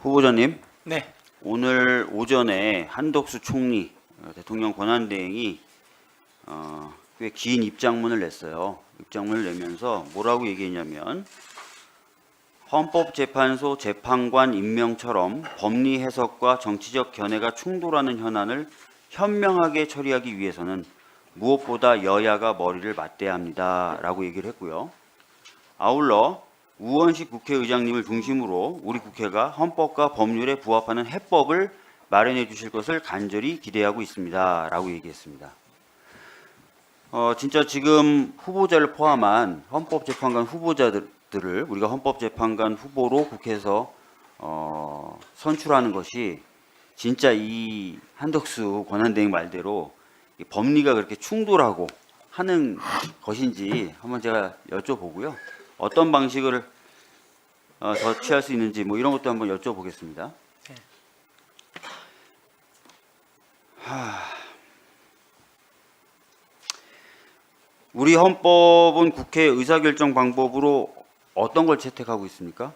후보자님, 네, 오늘 오전에 한덕수 총리 대통령 권한대행이 꽤 긴 입장문을 냈어요. 입장문을 내면서 뭐라고 얘기했냐면 헌법재판소 재판관 임명처럼 법리 해석과 정치적 견해가 충돌하는 현안을 현명하게 처리하기 위해서는 무엇보다 여야가 머리를 맞대야 합니다라고 얘기를 했고요. 아울러 우원식 국회의장님을 중심으로 우리 국회가 헌법과 법률에 부합하는 해법을 마련해 주실 것을 간절히 기대하고 있습니다라고 얘기했습니다. 진짜 지금 후보자를 포함한 헌법재판관 후보자들을 우리가 헌법재판관 후보로 국회에서 선출하는 것이 진짜 이 한덕수 권한대행 말대로 이 법리가 그렇게 충돌하고 하는 것인지 한번 제가 여쭤보고요. 어떤 방식을 더 취할 수 있는지 뭐 이런 것도 한번 여쭤보겠습니다. 네. 우리 헌법은 국회 의사결정 방법으로 어떤 걸 채택하고 있습니까?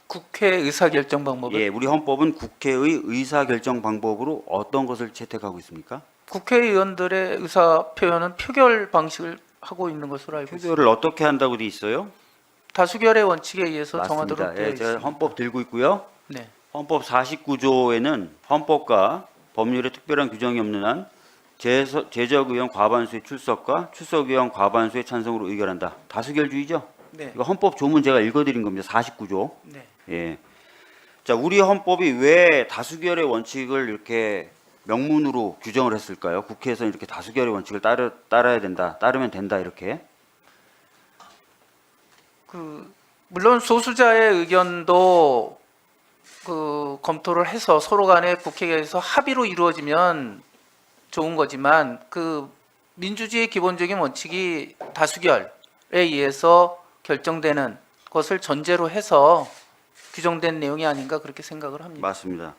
국회 의사결정 방법을 예, 우리 헌법은 국회의 의사결정 방법으로 어떤 것을 채택하고 있습니까? 국회의원들의 의사 표현은 표결 방식을 하고 있는 것으로 알고 있습니다. 표결을 어떻게 한다고 돼 있어요? 다수결의 원칙에 의해서 맞습니다. 정하도록 되어 예, 있습니다. 제가 헌법 들고 있고요. 네, 헌법 49조에는 헌법과 법률에 특별한 규정이 없는 한 제적의원 과반수의 출석과 출석의원 과반수의 찬성으로 의결한다. 다수결주의죠? 네, 이거 헌법 조문 제가 읽어드린 겁니다. 49조. 네. 예. 자, 우리 헌법이 왜 다수결의 원칙을 이렇게 명문으로 규정을 했을까요? 국회에서 이렇게 다수결의 원칙을 따라야 된다, 따르면 된다 이렇게. 물론 소수자의 의견도 검토를 해서 서로 간에 국회에서 합의로 이루어지면 좋은 거지만 민주주의의 기본적인 원칙이 다수결에 의해서 결정되는 것을 전제로 해서 규정된 내용이 아닌가 그렇게 생각을 합니다. 맞습니다.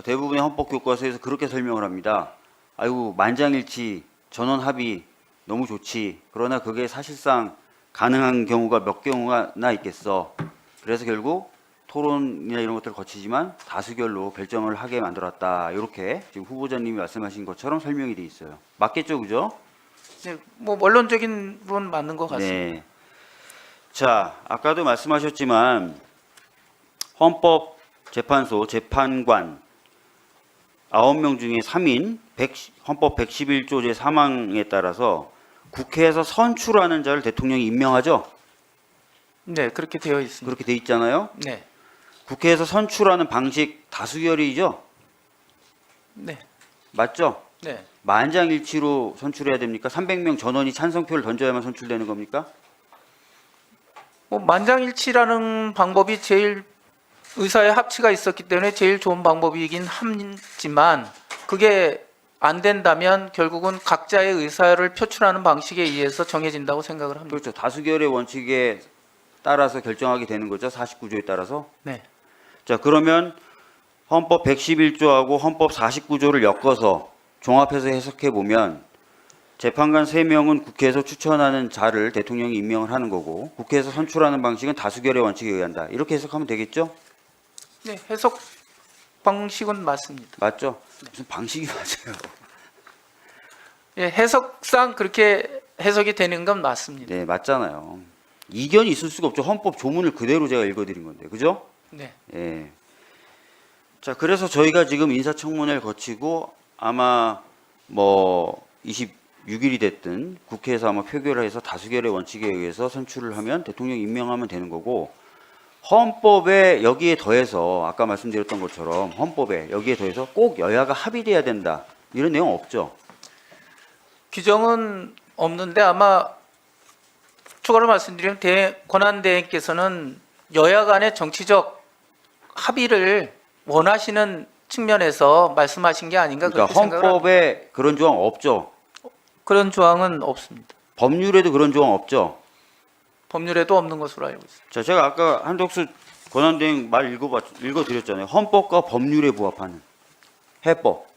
대부분의 헌법 교과서에서 그렇게 설명을 합니다. 아이고 만장일치, 전원 합의 너무 좋지. 그러나 그게 사실상 가능한 경우가 몇 경우나 있겠어. 그래서 결국 토론이나 이런 것들을 거치지만 다수결로 결정을 하게 만들었다. 이렇게 지금 후보자님이 말씀하신 것처럼 설명이 돼 있어요. 맞겠죠, 그죠? 네, 뭐 원론적인 맞는 것 같습니다. 네. 자, 아까도 말씀하셨지만 헌법재판소 재판관 9명 중에 3인 헌법 111조 제3항에 따라서 국회에서 선출하는 자를 대통령이 임명하죠. 네, 그렇게 되어 있습니다. 그렇게 돼 있잖아요. 네, 국회에서 선출하는 방식 다수결이죠. 네, 맞죠? 네. 만장일치로 선출해야 됩니까? 300명 전원이 찬성표를 던져야만 선출되는 겁니까? 뭐 만장일치라는 방법이 제일 의사의 합치가 있었기 때문에 제일 좋은 방법이긴 하지만 그게 안 된다면 결국은 각자의 의사를 표출하는 방식에 의해서 정해진다고 생각을 합니다. 그렇죠. 다수결의 원칙에 따라서 결정하게 되는 거죠. 49조에 따라서. 네, 자, 그러면 헌법 111조하고 헌법 49조를 엮어서 종합해서 해석해 보면 재판관 3명은 국회에서 추천하는 자를 대통령이 임명을 하는 거고 국회에서 선출하는 방식은 다수결의 원칙에 의한다. 이렇게 해석하면 되겠죠? 네, 해석 방식은 맞습니다. 맞죠? 무슨 방식이 맞아요. 예, 해석상 그렇게 해석이 되는 건 맞습니다. 네, 맞잖아요. 이견이 있을 수가 없죠. 헌법 조문을 그대로 제가 읽어드린 건데, 그죠? 네, 예. 자, 그래서 저희가 지금 인사청문회를 거치고 아마 뭐 26일이 됐든 국회에서 아마 표결을 해서 다수결의 원칙에 의해서 선출을 하면 대통령 임명하면 되는 거고 헌법에 여기에 더해서 아까 말씀드렸던 것처럼 헌법에 여기에 더해서 꼭 여야가 합의돼야 된다. 이런 내용 없죠. 규정은 없는데 아마 추가로 말씀드리면 권한대행께서는 여야 간의 정치적 합의를 원하시는 측면에서 말씀하신 게 아닌가 그러니까 그렇게 생각을 합니다. 헌법에 그런 조항 없죠. 그런 조항은 없습니다. 법률에도 그런 조항 없죠. 법률에도 없는 것으로 알고 있습니다. 자, 제가 아까 한덕수 권한대행 말 읽어드렸잖아요. 헌법과 법률에 부합하는 해법.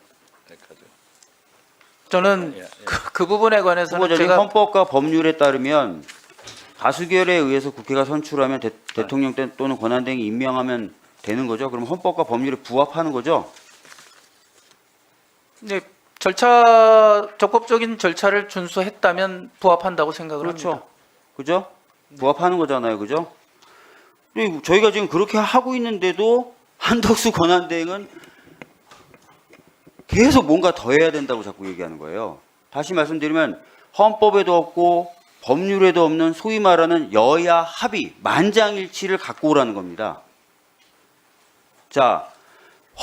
저는 그 부분에 관해서는 후보자님, 제가 헌법과 법률에 따르면 다수결에 의해서 국회가 선출하면 대통령 또는 권한대행이 임명하면 되는 거죠. 그럼 헌법과 법률에 부합하는 거죠. 네, 적법적인 절차를 준수했다면 부합한다고 생각을 그렇죠. 합니다. 그죠? 부합하는 거잖아요. 그죠? 근데 저희가 지금 그렇게 하고 있는데도 한덕수 권한대행은 계속 뭔가 더 해야 된다고 자꾸 얘기하는 거예요. 다시 말씀드리면 헌법에도 없고 법률에도 없는 소위 말하는 여야 합의, 만장일치를 갖고 오라는 겁니다. 자,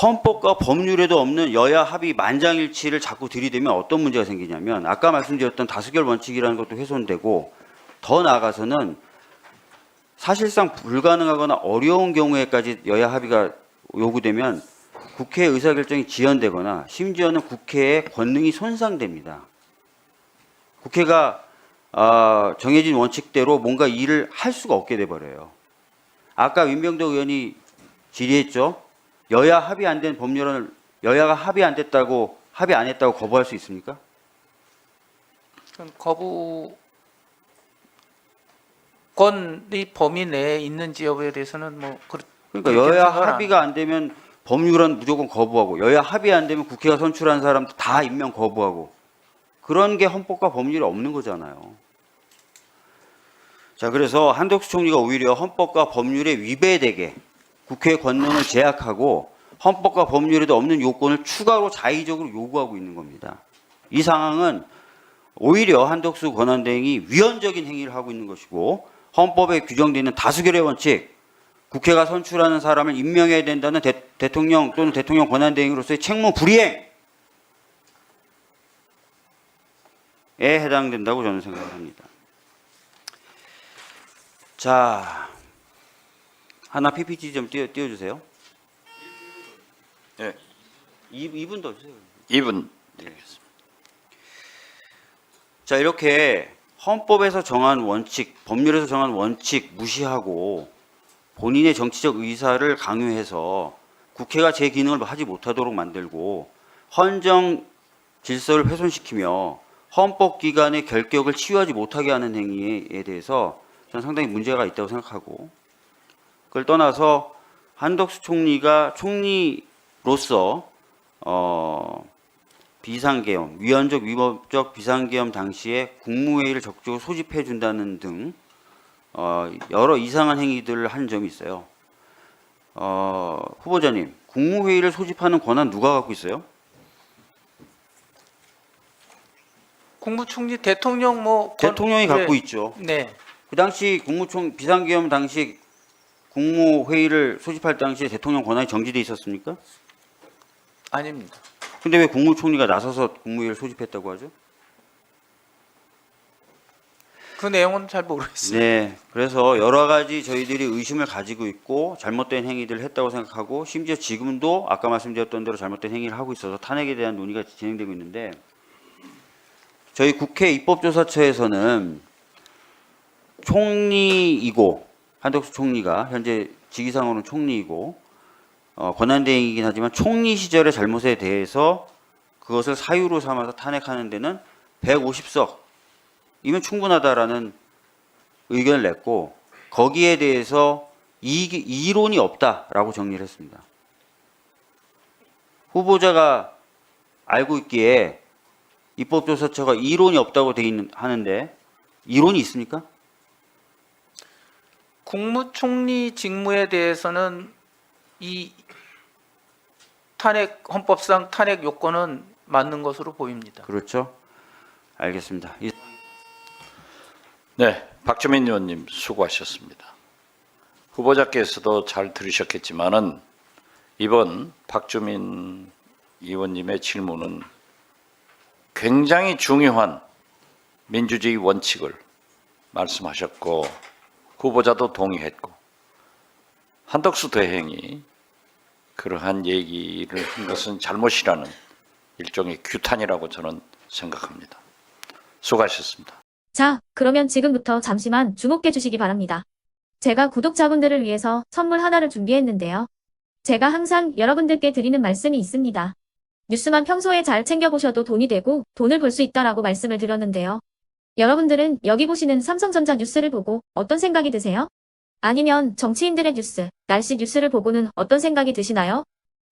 헌법과 법률에도 없는 여야 합의 만장일치를 자꾸 들이대면 어떤 문제가 생기냐면 아까 말씀드렸던 다수결 원칙이라는 것도 훼손되고 더 나아가서는 사실상 불가능하거나 어려운 경우에까지 여야 합의가 요구되면 국회 의사결정이 지연되거나 심지어는 국회의 권능이 손상됩니다. 국회가 정해진 원칙대로 뭔가 일을 할 수가 없게 돼버려요. 아까 민병덕 의원이 질의했죠. 여야 합의 안 된 법률안을 여야가 합의 안 됐다고 합의 안 했다고 거부할 수 있습니까? 거부권이 범위 내에 있는지 여부에 대해서는 그러니까 여야 합의가 안 되면 법률안 무조건 거부하고 여야 합의 안 되면 국회가 선출한 사람 다 임명 거부하고 그런 게 헌법과 법률에 없는 거잖아요. 자, 그래서 한덕수 총리가 오히려 헌법과 법률에 위배되게 국회의 권능을 제약하고 헌법과 법률에도 없는 요건을 추가로 자의적으로 요구하고 있는 겁니다. 이 상황은 오히려 한덕수 권한대행이 위헌적인 행위를 하고 있는 것이고 헌법에 규정되어 있는 다수결의 원칙, 국회가 선출하는 사람을 임명해야 된다는 대통령 또는 대통령 권한대행으로서의 책무 불이행에 해당된다고 저는 생각을 합니다. 자, 하나 PPT 좀 띄워주세요. 네. 2분 더 주세요. 2분 드리겠습니다. 자, 이렇게 헌법에서 정한 원칙, 법률에서 정한 원칙 무시하고 본인의 정치적 의사를 강요해서 국회가 제 기능을 하지 못하도록 만들고 헌정 질서를 훼손시키며 헌법기관의 결격을 치유하지 못하게 하는 행위에 대해서 저는 상당히 문제가 있다고 생각하고 그걸 떠나서 한덕수 총리가 총리로서 비상계엄, 위헌적 위법적 비상계엄 당시에 국무회의를 적극적으로 소집해 준다는 등 여러 이상한 행위들을 한 점이 있어요. 후보자님, 국무회의를 소집하는 권한 누가 갖고 있어요? 국무총리 대통령 대통령이 갖고 있죠. 네. 그 당시 비상계엄 당시 국무회의를 소집할 당시에 대통령 권한이 정지돼 있었습니까? 아닙니다. 근데 왜 국무총리가 나서서 국무회의를 소집했다고 하죠? 그 내용은 잘 모르겠어요. 네, 그래서 여러 가지 저희들이 의심을 가지고 있고 잘못된 행위들을 했다고 생각하고 심지어 지금도 아까 말씀드렸던 대로 잘못된 행위를 하고 있어서 탄핵에 대한 논의가 진행되고 있는데 저희 국회 입법조사처에서는 총리이고 한덕수 총리가 현재 직위상으로는 총리이고 권한대행이긴 하지만 총리 시절의 잘못에 대해서 그것을 사유로 삼아서 탄핵하는 데는 150석이면 충분하다라는 의견을 냈고 거기에 대해서 이론이 없다라고 정리를 했습니다. 후보자가 알고 있기에 입법조사처가 이론이 없다고 하는데 이론이 있습니까? 국무총리 직무에 대해서는 이 헌법상 탄핵 요건은 맞는 것으로 보입니다. 그렇죠. 알겠습니다. 네, 박주민 의원님 수고하셨습니다. 후보자께서도 잘 들으셨겠지만은 이번 박주민 의원님의 질문은 굉장히 중요한 민주주의 원칙을 말씀하셨고 후보자도 동의했고 한덕수 대행이 그러한 얘기를 한 것은 잘못이라는 일종의 규탄이라고 저는 생각합니다. 수고하셨습니다. 자, 그러면 지금부터 잠시만 주목해 주시기 바랍니다. 제가 구독자분들을 위해서 선물 하나를 준비했는데요. 제가 항상 여러분들께 드리는 말씀이 있습니다. 뉴스만 평소에 잘 챙겨보셔도 돈이 되고 돈을 벌 수 있다라고 말씀을 드렸는데요. 여러분들은 여기 보시는 삼성전자 뉴스를 보고 어떤 생각이 드세요? 아니면 정치인들의 뉴스, 날씨 뉴스를 보고는 어떤 생각이 드시나요?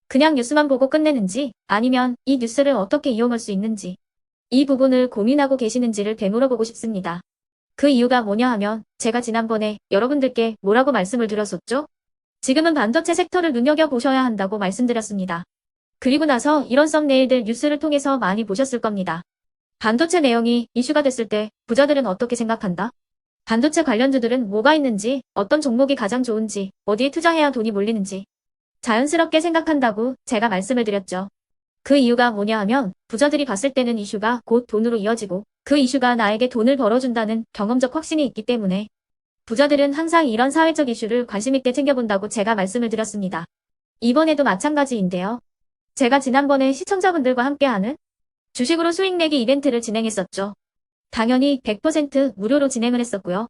그냥 뉴스만 보고 끝내는지, 아니면 이 뉴스를 어떻게 이용할 수 있는지, 이 부분을 고민하고 계시는지를 되물어보고 싶습니다. 그 이유가 뭐냐 하면 제가 지난번에 여러분들께 뭐라고 말씀을 드렸었죠? 지금은 반도체 섹터를 눈여겨보셔야 한다고 말씀드렸습니다. 그리고 나서 이런 썸네일들 뉴스를 통해서 많이 보셨을 겁니다. 반도체 내용이 이슈가 됐을 때 부자들은 어떻게 생각한다? 반도체 관련주들은 뭐가 있는지, 어떤 종목이 가장 좋은지, 어디에 투자해야 돈이 몰리는지 자연스럽게 생각한다고 제가 말씀을 드렸죠. 그 이유가 뭐냐 하면 부자들이 봤을 때는 이슈가 곧 돈으로 이어지고 그 이슈가 나에게 돈을 벌어준다는 경험적 확신이 있기 때문에 부자들은 항상 이런 사회적 이슈를 관심 있게 챙겨본다고 제가 말씀을 드렸습니다. 이번에도 마찬가지인데요. 제가 지난번에 시청자분들과 함께하는 주식으로 수익 내기 이벤트를 진행했었죠. 당연히 100% 무료로 진행을 했었고요.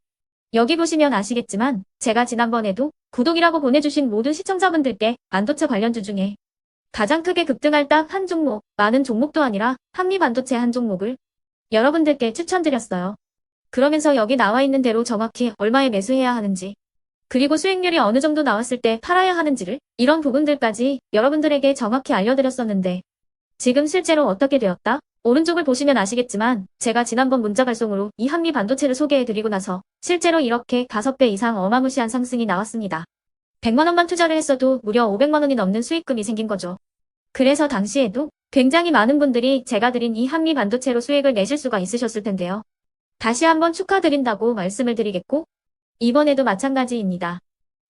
여기 보시면 아시겠지만 제가 지난번에도 구독이라고 보내주신 모든 시청자분들께 반도체 관련주 중에 가장 크게 급등할 딱 한 종목, 많은 종목도 아니라 한미반도체 한 종목을 여러분들께 추천드렸어요. 그러면서 여기 나와 있는 대로 정확히 얼마에 매수해야 하는지, 그리고 수익률이 어느 정도 나왔을 때 팔아야 하는지를 이런 부분들까지 여러분들에게 정확히 알려드렸었는데 지금 실제로 어떻게 되었다? 오른쪽을 보시면 아시겠지만 제가 지난번 문자 발송으로 이 한미 반도체를 소개해드리고 나서 실제로 이렇게 5배 이상 어마무시한 상승이 나왔습니다. 100만 원만 투자를 했어도 무려 500만 원이 넘는 수익금이 생긴 거죠. 그래서 당시에도 굉장히 많은 분들이 제가 드린 이 한미 반도체로 수익을 내실 수가 있으셨을 텐데요. 다시 한번 축하드린다고 말씀을 드리겠고 이번에도 마찬가지입니다.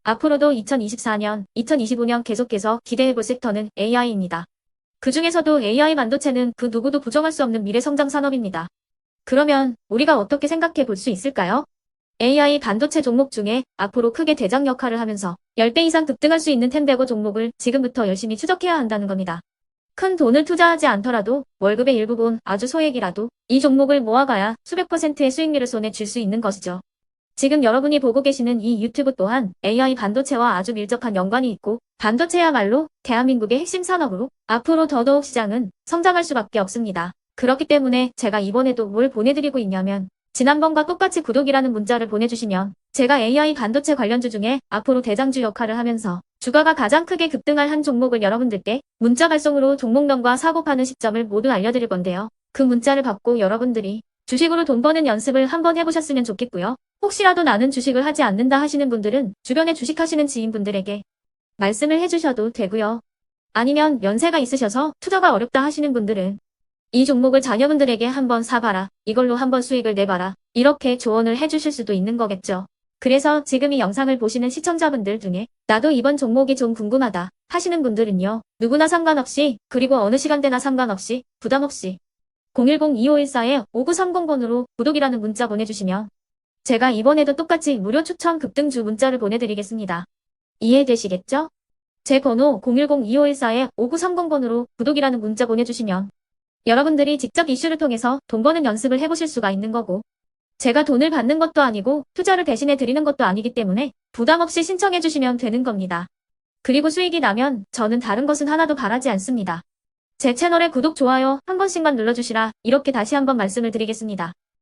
앞으로도 2024년, 2025년 계속해서 기대해볼 섹터는 AI입니다. 그 중에서도 AI 반도체는 그 누구도 부정할 수 없는 미래 성장 산업입니다. 그러면 우리가 어떻게 생각해 볼 수 있을까요? AI 반도체 종목 중에 앞으로 크게 대장 역할을 하면서 10배 이상 급등할 수 있는 텐베고 종목을 지금부터 열심히 추적해야 한다는 겁니다. 큰 돈을 투자하지 않더라도 월급의 일부분 아주 소액이라도 이 종목을 모아가야 수백 %의 수익률을 손에 쥘 수 있는 것이죠. 지금 여러분이 보고 계시는 이 유튜브 또한 AI 반도체와 아주 밀접한 연관이 있고 반도체야말로 대한민국의 핵심 산업으로 앞으로 더더욱 시장은 성장할 수밖에 없습니다. 그렇기 때문에 제가 이번에도 뭘 보내드리고 있냐면 지난번과 똑같이 구독이라는 문자를 보내주시면 제가 AI 반도체 관련주 중에 앞으로 대장주 역할을 하면서 주가가 가장 크게 급등할 한 종목을 여러분들께 문자 발송으로 종목명과 사고 파는 시점을 모두 알려드릴 건데요. 그 문자를 받고 여러분들이 주식으로 돈 버는 연습을 한번 해보셨으면 좋겠고요. 혹시라도 나는 주식을 하지 않는다 하시는 분들은 주변에 주식하시는 지인분들에게 말씀을 해주셔도 되고요. 아니면 연세가 있으셔서 투자가 어렵다 하시는 분들은 이 종목을 자녀분들에게 한번 사봐라, 이걸로 한번 수익을 내봐라, 이렇게 조언을 해주실 수도 있는 거겠죠. 그래서 지금 이 영상을 보시는 시청자분들 중에 나도 이번 종목이 좀 궁금하다 하시는 분들은요. 누구나 상관없이 그리고 어느 시간대나 상관없이 부담없이 010-2514-5930번으로 구독이라는 문자 보내주시면 제가 이번에도 똑같이 무료 추천 급등주 문자를 보내드리겠습니다. 이해되시겠죠? 제 번호 010-2514-5930번으로 구독이라는 문자 보내주시면 여러분들이 직접 이슈를 통해서 돈 버는 연습을 해보실 수가 있는 거고 제가 돈을 받는 것도 아니고 투자를 대신해 드리는 것도 아니기 때문에 부담 없이 신청해 주시면 되는 겁니다. 그리고 수익이 나면 저는 다른 것은 하나도 바라지 않습니다. 제 채널에 구독, 좋아요 한 번씩만 눌러주시라 이렇게 다시 한번 말씀을 드리겠습니다.